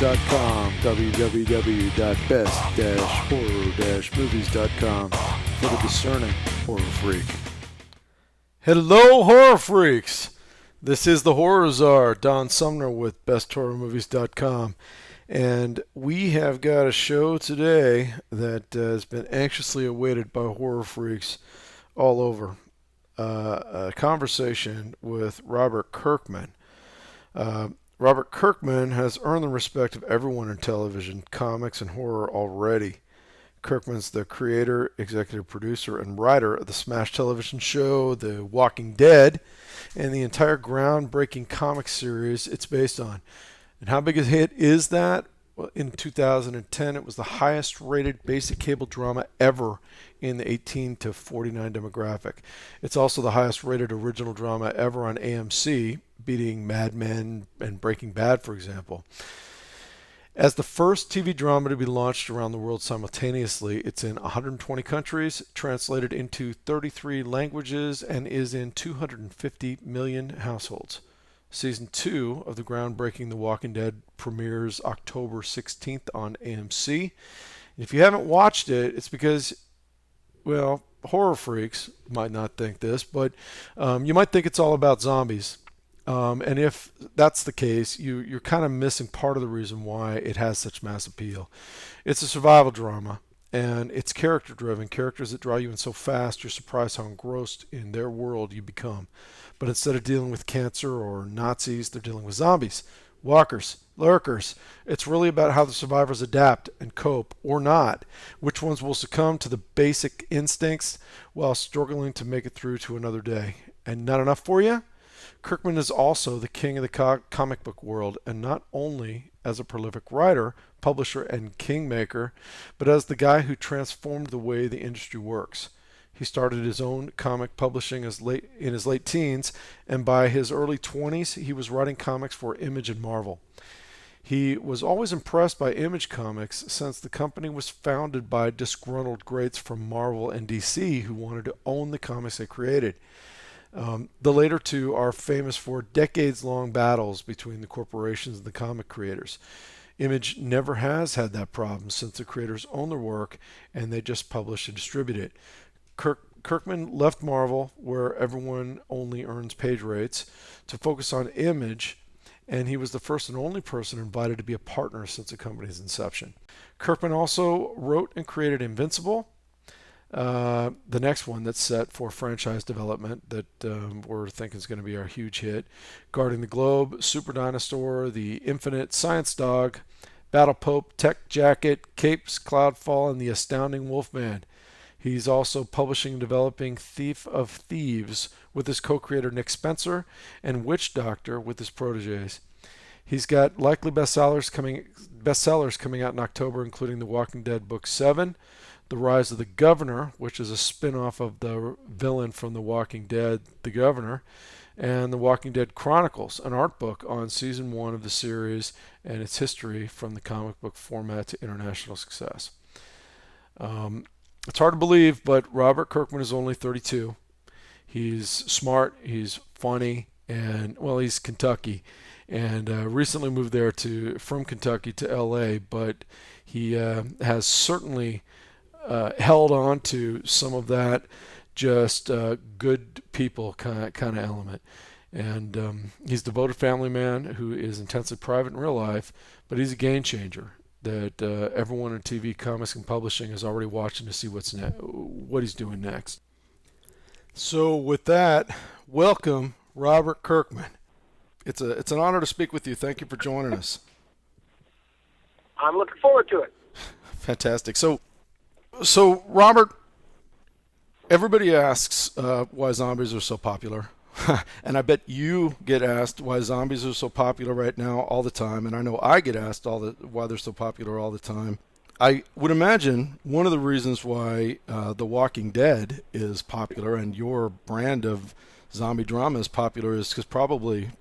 www.best-horror-movies.com, www.best-horror-movies.com for the discerning horror freak. Hello, horror freaks! This is the Horror Czar, Don Sumner with besthorrormovies.com. And we have got a show today that has been anxiously awaited by horror freaks all over. A conversation with Robert Kirkman. Robert Kirkman has earned the respect of everyone in television, comics, and horror already. Kirkman's the creator, executive producer, and writer of the smash television show The Walking Dead and the entire groundbreaking comic series it's based on. And how big a hit is that? Well, in 2010, it was the highest rated basic cable drama ever in the 18 to 49 demographic. It's also the highest rated original drama ever on AMC, beating Mad Men and Breaking Bad, for example. As the first TV drama to be launched around the world simultaneously, it's in 120 countries, translated into 33 languages, and is in 250 million households. Season 2 of the groundbreaking The Walking Dead premieres October 16th on AMC. If you haven't watched it, it's because, well, horror freaks might not think this, but you might think it's all about zombies. And if that's the case, you're kind of missing part of the reason why it has such mass appeal. It's a survival drama, and it's character-driven. Characters that draw you in so fast, you're surprised how engrossed in their world you become. But instead of dealing with cancer or Nazis, they're dealing with zombies, walkers, lurkers. It's really about how the survivors adapt and cope, or not. Which ones will succumb to the basic instincts while struggling to make it through to another day. And not enough for you? Kirkman is also the king of the comic book world, and not only as a prolific writer, publisher, and kingmaker, but as the guy who transformed the way the industry works. He started his own comic publishing in his late teens, and by his early 20s, he was writing comics for Image and Marvel. He was always impressed by Image Comics since the company was founded by disgruntled greats from Marvel and DC who wanted to own the comics they created. The later two are famous for decades-long battles between the corporations and the comic creators. Image never has had that problem since the creators own their work and they just publish and distribute it. Kirkman left Marvel, where everyone only earns page rates, to focus on Image, and he was the first and only person invited to be a partner since the company's inception. Kirkman also wrote and created Invincible, the next one that's set for franchise development that we're thinking is going to be our huge hit. Guarding the Globe, Super Dinosaur, The Infinite, Science Dog, Battle Pope, Tech Jacket, Capes, Cloudfall, and The Astounding Wolfman. He's also publishing and developing Thief of Thieves with his co-creator Nick Spencer and Witch Doctor with his proteges. He's got likely bestsellers coming out in October, including The Walking Dead Book 7, The Rise of the Governor, which is a spin-off of the villain from The Walking Dead, The Governor, and The Walking Dead Chronicles, an art book on Season 1 of the series and its history from the comic book format to international success. It's hard to believe, but Robert Kirkman is only 32. He's smart, he's funny, and, well, he's Kentucky, and recently moved there from Kentucky to LA, but he has certainly held on to some of that just good people kind of element. And he's a devoted family man who is intensely private in real life, but he's a game changer that everyone in TV, comics, and publishing is already watching to see what he's doing next. So with that, welcome Robert Kirkman. It's an honor to speak with you. Thank you for joining us. I'm looking forward to it. Fantastic. So Robert, everybody asks why zombies are so popular. And I bet you get asked why zombies are so popular right now all the time. And I know I get asked why they're so popular all the time. I would imagine one of the reasons why The Walking Dead is popular and your brand of zombie drama is popular is because probably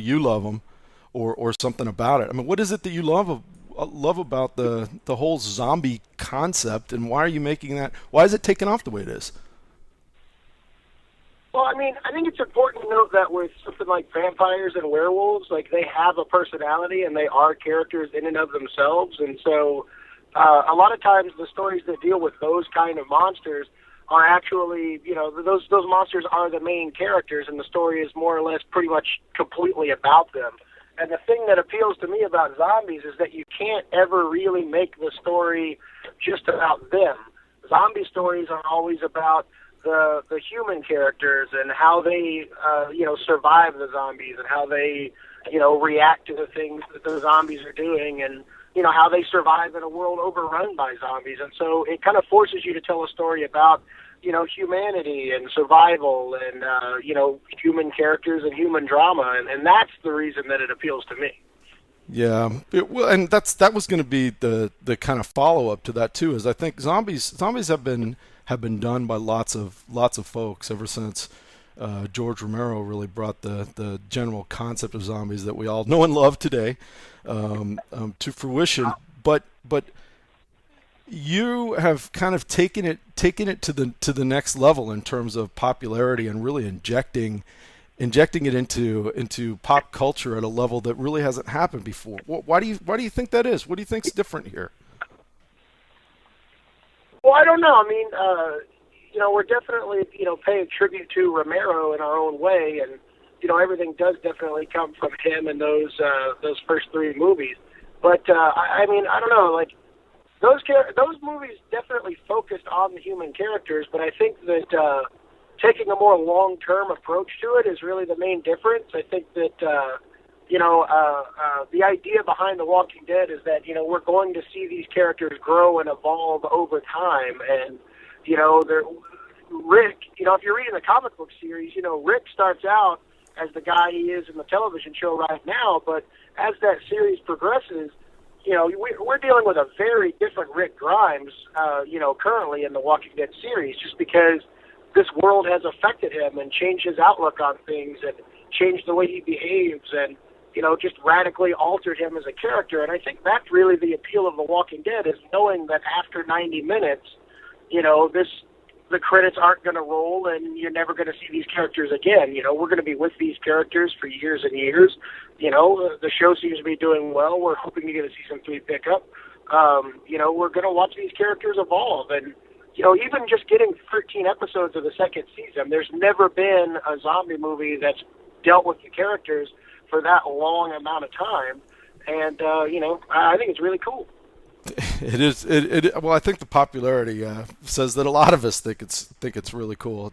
you love them or something about it. I mean, what is it that you love about the whole zombie concept, and why are you making that? Why is it taking off the way it is? Well, I mean, I think it's important to note that with something like vampires and werewolves, like they have a personality and they are characters in and of themselves. And so a lot of times the stories that deal with those kind of monsters are actually, those monsters are the main characters, and the story is more or less pretty much completely about them. And the thing that appeals to me about zombies is that you can't ever really make the story just about them. Zombie stories are always about the human characters and how they, survive the zombies and how they, react to the things that the zombies are doing and, how they survive in a world overrun by zombies. And so it kind of forces you to tell a story about, humanity and survival and, human characters and human drama. And that's the reason that it appeals to me. Yeah, and that was going to be the kind of follow up to that too. Is I think zombies have been done by lots of folks ever since George Romero really brought the general concept of zombies that we all know and love today to fruition. But you have kind of taken it to the next level in terms of popularity and really injecting it into pop culture at a level that really hasn't happened before. Why do you think that is? What do you think's different here? Well, I don't know. I mean, we're definitely, paying tribute to Romero in our own way, and everything does definitely come from him and those first three movies. But I mean, I don't know, like those movies definitely focused on the human characters, but I think that taking a more long-term approach to it is really the main difference. I think that, the idea behind The Walking Dead is that, we're going to see these characters grow and evolve over time. And, Rick, if you're reading the comic book series, Rick starts out as the guy he is in the television show right now, but as that series progresses, we're dealing with a very different Rick Grimes, currently in the Walking Dead series, just because this world has affected him and changed his outlook on things and changed the way he behaves and, just radically altered him as a character. And I think that's really the appeal of The Walking Dead, is knowing that after 90 minutes, the credits aren't going to roll and you're never going to see these characters again. We're going to be with these characters for years and years. The show seems to be doing well. We're hoping to get a season 3 pickup. We're going to watch these characters evolve. And, even just getting 13 episodes of the second season, there's never been a zombie movie that's dealt with the characters for that long amount of time. And, I think it's really cool. It is. Well, I think the popularity says that a lot of us think it's really cool.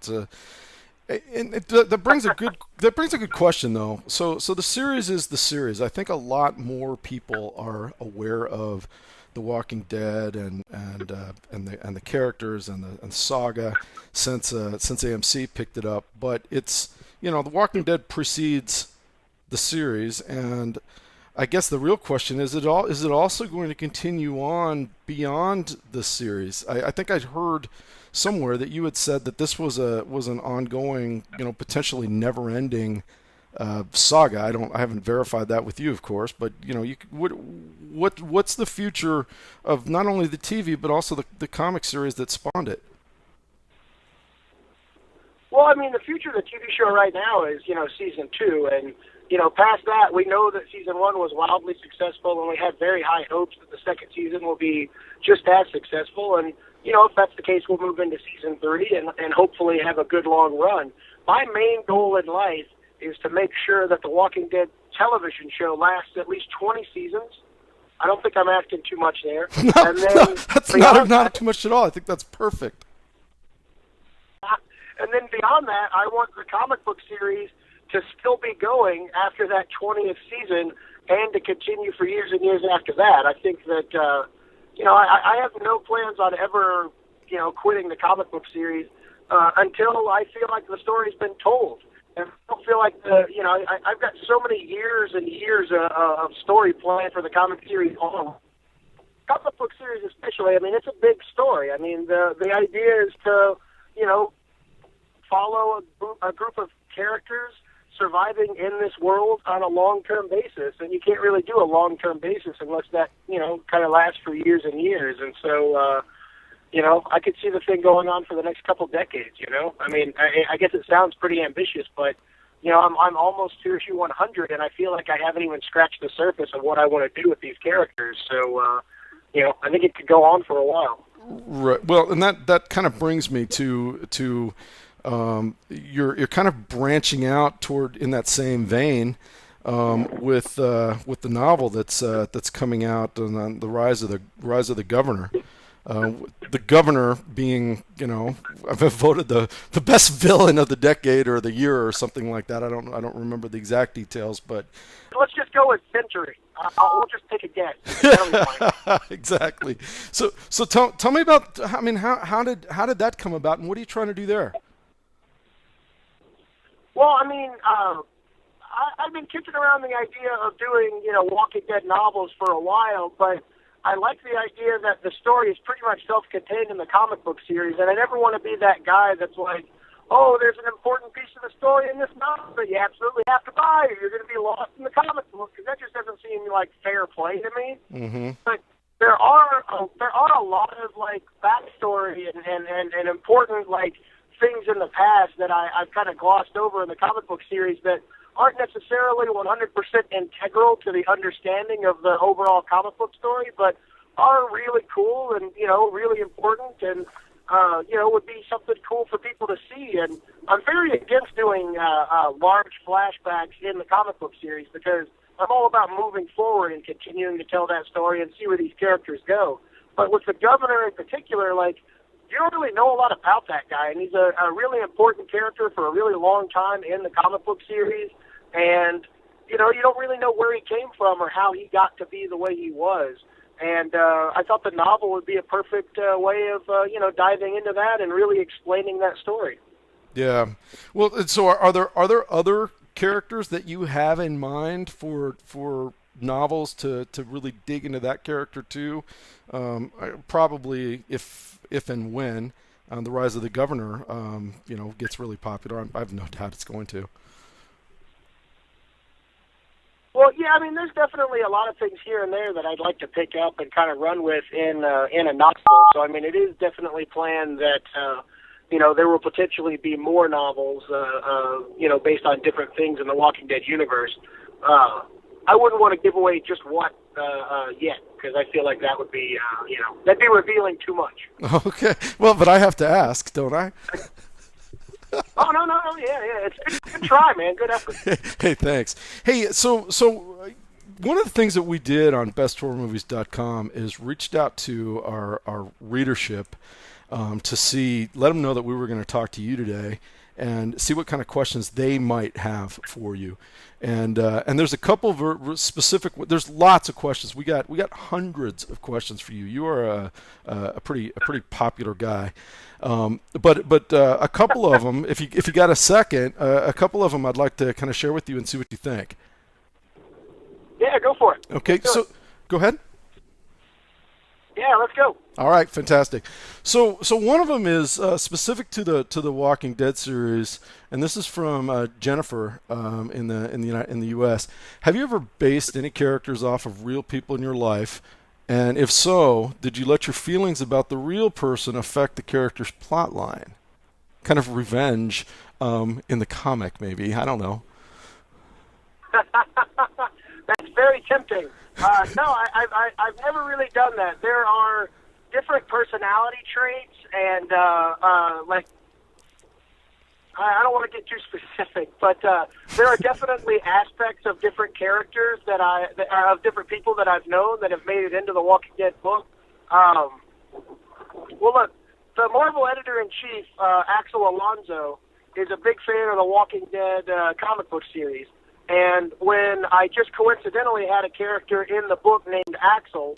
That brings a good question though. So the series is the series. I think a lot more people are aware of The Walking Dead and the characters and the saga since AMC picked it up. But it's The Walking Dead precedes the series, and I guess the real question is it also going to continue on beyond the series? I think I'd heard somewhere that you had said that this was an ongoing, potentially never-ending saga. I haven't verified that with you, of course, but what's the future of not only the TV but also the comic series that spawned it? Well, I mean, the future of the TV show right now is season 2, and past that, we know that season 1 was wildly successful, and we have very high hopes that the second season will be just as successful. And if that's the case, we'll move into season 3 and hopefully have a good long run. My main goal in life is to make sure that the Walking Dead television show lasts at least 20 seasons. I don't think I'm asking too much there. No, that's not too much at all. I think that's perfect. And then beyond that, I want the comic book series to still be going after that 20th season and to continue for years and years after that. I think that, I have no plans on ever, quitting the comic book series until I feel like the story's been told. And I don't feel like I've got so many years and years of story planned for the comic series. Comic book series especially, I mean, it's a big story. I mean, the idea is to, follow a group of characters surviving in this world on a long-term basis, and you can't really do a long-term basis unless that, kind of lasts for years and years. And so, I could see the thing going on for the next couple decades. I mean, I guess it sounds pretty ambitious, but I'm almost to issue 100, and I feel like I haven't even scratched the surface of what I want to do with these characters. So, I think it could go on for a while. Right. Well, and that kind of brings me to you're kind of branching out toward in that same vein with the novel that's coming out on the rise of the governor. The governor being, I've voted the best villain of the decade or the year or something like that. I don't remember the exact details, but let's just go with century. We'll just take a guess. Exactly. So tell me about. I mean, how did that come about, and what are you trying to do there? Well, I mean, I've been kicking around the idea of doing Walking Dead novels for a while, but I like the idea that the story is pretty much self-contained in the comic book series, and I never want to be that guy that's like, oh, there's an important piece of the story in this novel that you absolutely have to buy, or you're going to be lost in the comic book, because that just doesn't seem like fair play to me. Mm-hmm. But there are a lot of like backstory and important like things in the past that I've kind of glossed over in the comic book series that aren't necessarily 100% integral to the understanding of the overall comic book story, but are really cool and, really important and, would be something cool for people to see. And I'm very against doing large flashbacks in the comic book series because I'm all about moving forward and continuing to tell that story and see where these characters go. But with the governor in particular, like, you don't really know a lot about that guy, and he's a really important character for a really long time in the comic book series, and, you don't really know where he came from or how he got to be the way he was. And I thought the novel would be a perfect way of, diving into that and really explaining that story. Yeah. Well, so are there other characters that you have in mind for novels to really dig into that character too? Probably if and when the Rise of the Governor gets really popular. I have no doubt it's going to. Well, yeah, I mean, there's definitely a lot of things here and there that I'd like to pick up and kind of run with in a novel. So, I mean, it is definitely planned that there will potentially be more novels, based on different things in the Walking Dead universe. I wouldn't want to give away just one yet, because I feel like that would be, that'd be revealing too much. Okay. Well, but I have to ask, don't I? Oh, no, yeah. It's good try, man. Good effort. Hey, thanks. Hey, so one of the things that we did on besthorrormovies.com is reached out to our readership to let them know that we were going to talk to you today and see what kind of questions they might have for you. And there's a couple of specific. There's lots of questions. We got hundreds of questions for you. You are a pretty popular guy. But a couple of them, if you got a second, a couple of them I'd like to kind of share with you and see what you think. Yeah, go for it. Okay, so go ahead. Yeah, let's go. All right, fantastic. So one of them is specific to the Walking Dead series, and this is from Jennifer in the U.S. Have you ever based any characters off of real people in your life? And if so, did you let your feelings about the real person affect the character's plot line? Kind of revenge in the comic, maybe. I don't know. That's very tempting. No, I've never really done that. There are different personality traits, and I don't want to get too specific, but there are definitely aspects of different characters of different people that I've known that have made it into the Walking Dead book. Well, look, the Marvel editor-in-chief, Axel Alonso, is a big fan of the Walking Dead comic book series. And when I just coincidentally had a character in the book named Axel,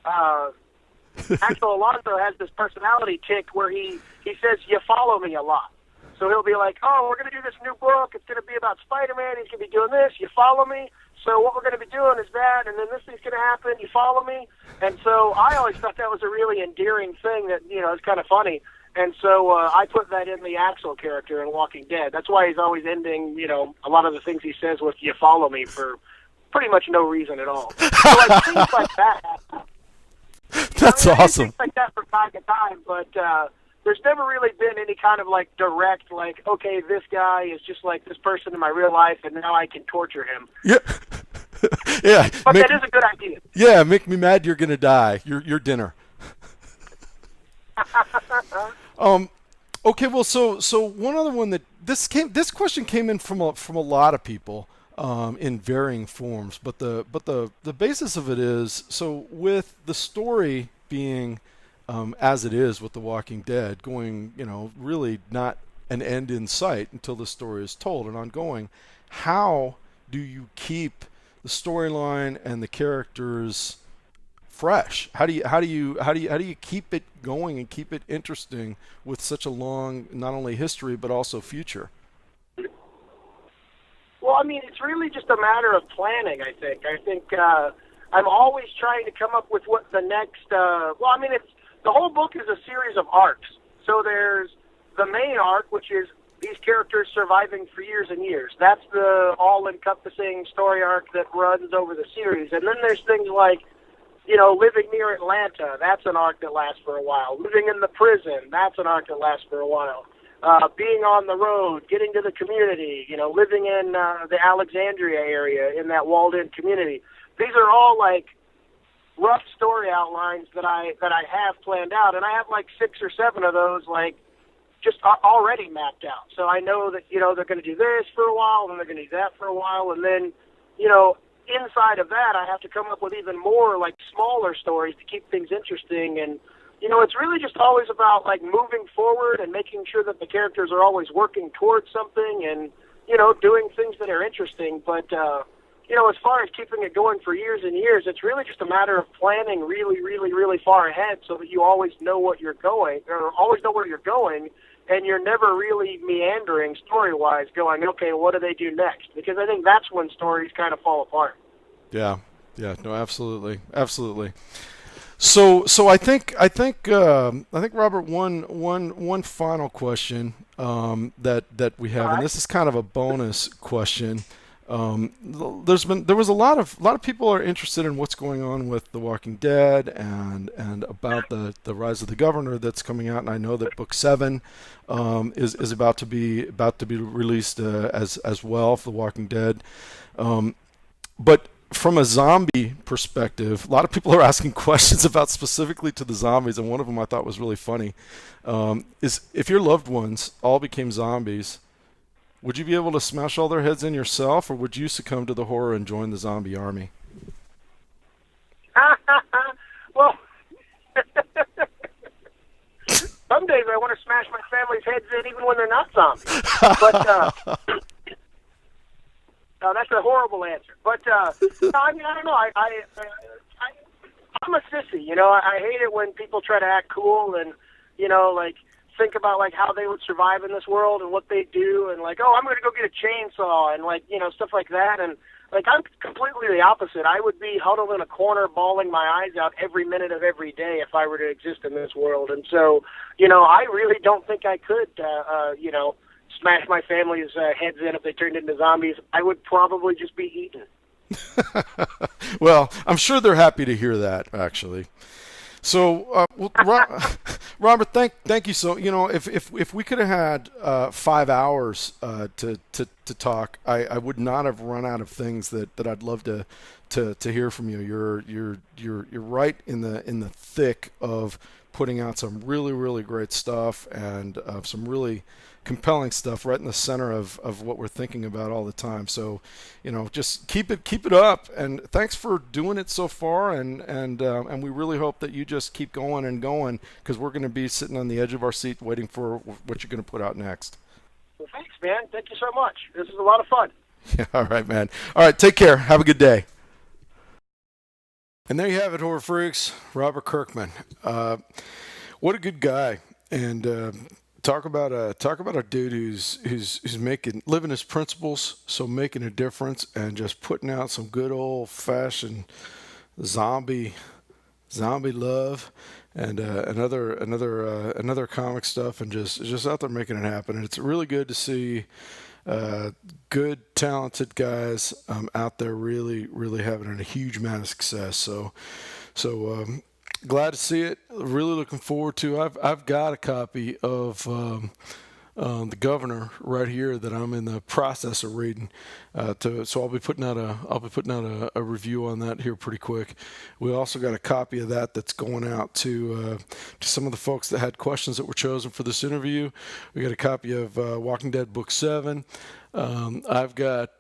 Axel Alonso has this personality tick where he says, "You follow me" a lot. So he'll be like, oh, we're going to do this new book. It's going to be about Spider-Man. He's going to be doing this. You follow me? So what we're going to be doing is that, and then this thing's going to happen. You follow me? And so I always thought that was a really endearing thing that, is kind of funny. And so I put that in the Axel character in Walking Dead. That's why he's always ending, a lot of the things he says with "you follow me" for pretty much no reason at all. So like things like that. That's I do awesome. things like that from time to time, but there's never really been any kind of like direct, like, okay, this guy is just like this person in my real life, and now I can torture him. Yeah. Yeah. But that is a good idea. Yeah, make me mad you're going to die. Your dinner. Okay, well, so one other one that this question came in from a lot of people in varying forms, but the basis of it is, so with the story being as it is with The Walking Dead, going, really not an end in sight until the story is told and ongoing. How do you keep the storyline and the characters fresh? How do you keep it going and keep it interesting with such a long, not only history but also future? Well, I mean, it's really just a matter of planning, I think. I'm always trying to come up with what the next, the whole book is a series of arcs. So there's the main arc, which is these characters surviving for years and years. That's the all-encompassing story arc that runs over the series. And then there's things like, living near Atlanta, that's an arc that lasts for a while. Living in the prison, that's an arc that lasts for a while. Being on the road, getting to the community, living in the Alexandria area in that walled-in community. These are all like rough story outlines that I have planned out, and I have like 6 or 7 of those like just already mapped out. So I know that they're going to do this for a while, and they're going to do that for a while, and then inside of that, I have to come up with even more like smaller stories to keep things interesting. And it's really just always about like moving forward and making sure that the characters are always working towards something and doing things that are interesting. But as far as keeping it going for years and years, it's really just a matter of planning really, really, really far ahead so that you always know what you're going, or always know where you're going, and you're never really meandering story-wise going, okay, what do they do next? Because I think that's when stories kind of fall apart. Yeah, no, absolutely. So I think Robert, one final question that we have, and this is kind of a bonus question. There was a lot of people are interested in what's going on with The Walking Dead and about the Rise of the Governor that's coming out, and I know that book 7 is about to be released as well for The Walking Dead, but from a zombie perspective, a lot of people are asking questions about specifically to the zombies, and one of them I thought was really funny. Is if your loved ones all became zombies, would you be able to smash all their heads in yourself, or would you succumb to the horror and join the zombie army? Well, some days I want to smash my family's heads in even when they're not zombies. But that's a horrible answer. But I mean, I don't know. I'm a sissy. I hate it when people try to act cool and like think about like how they would survive in this world and what they do, and like, oh, I'm going to go get a chainsaw and like stuff like that. And like I'm completely the opposite. I would be huddled in a corner, bawling my eyes out every minute of every day if I were to exist in this world. And so I really don't think I could smash my family's heads in if they turned into zombies. I would probably just be eaten. Well, I'm sure they're happy to hear that, actually. So, Robert, thank you. So, if we could have had 5 hours to talk, I would not have run out of things that I'd love to hear from you. You're right in the thick of putting out some really, really great stuff and some really compelling stuff right in the center of what we're thinking about all the time. So, just keep it up, and thanks for doing it so far, and we really hope that you just keep going and going, because we're going to be sitting on the edge of our seat waiting for what you're going to put out next. Well, thanks, man. Thank you so much. This is a lot of fun. Yeah, all right, man. All right, take care. Have a good day. And there you have it, horror freaks. Robert Kirkman. What a good guy. And talk about a dude who's living his principles, so making a difference and just putting out some good old fashioned zombie love and another comic stuff, and just out there making it happen. And it's really good to see good, talented guys out there really having a huge amount of success. So Glad to see it. Really looking forward to. I've got a copy of The Governor right here that I'm in the process of reading. So I'll be putting out a review on that here pretty quick. We also got a copy of that that's going out to some of the folks that had questions that were chosen for this interview. We got a copy of Walking Dead Book 7. I've got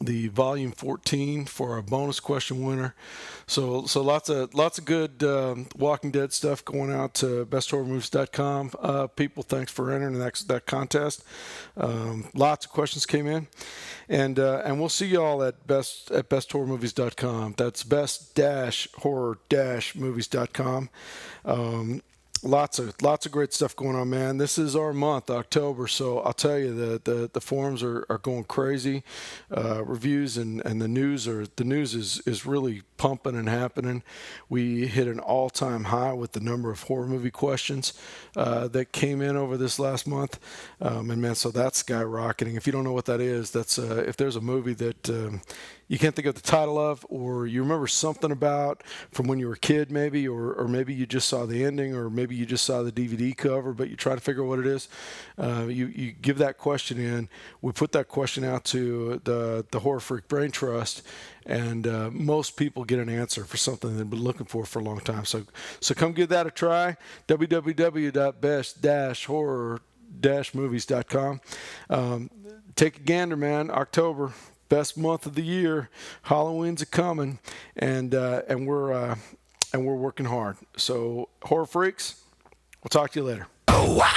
the volume 14 for our bonus question winner. So lots of good Walking Dead stuff going out to besthorrormovies.com. People, thanks for entering that contest. Lots of questions came in, and we'll see y'all at besthorrormovies.com. That's best-horror-movies.com. Lots of great stuff going on, man. This is our month, October, so I'll tell you the forums are going crazy. Reviews and the news is really pumping and happening. We hit an all-time high with the number of horror movie questions that came in over this last month, and man, so that's skyrocketing. If you don't know what that is, that's if there's a movie that you can't think of the title of, or you remember something about from when you were a kid maybe, or maybe you just saw the ending, or maybe you just saw the DVD cover, but you try to figure out what it is, you give that question in. We put that question out to the Horror Freak Brain Trust, and most people get an answer for something they've been looking for a long time. So come give that a try. www.best-horror-movies.com. Take a gander, man. October, best month of the year. Halloween's a coming, and we're working hard. So, horror freaks, we'll talk to you later. Oh, wow.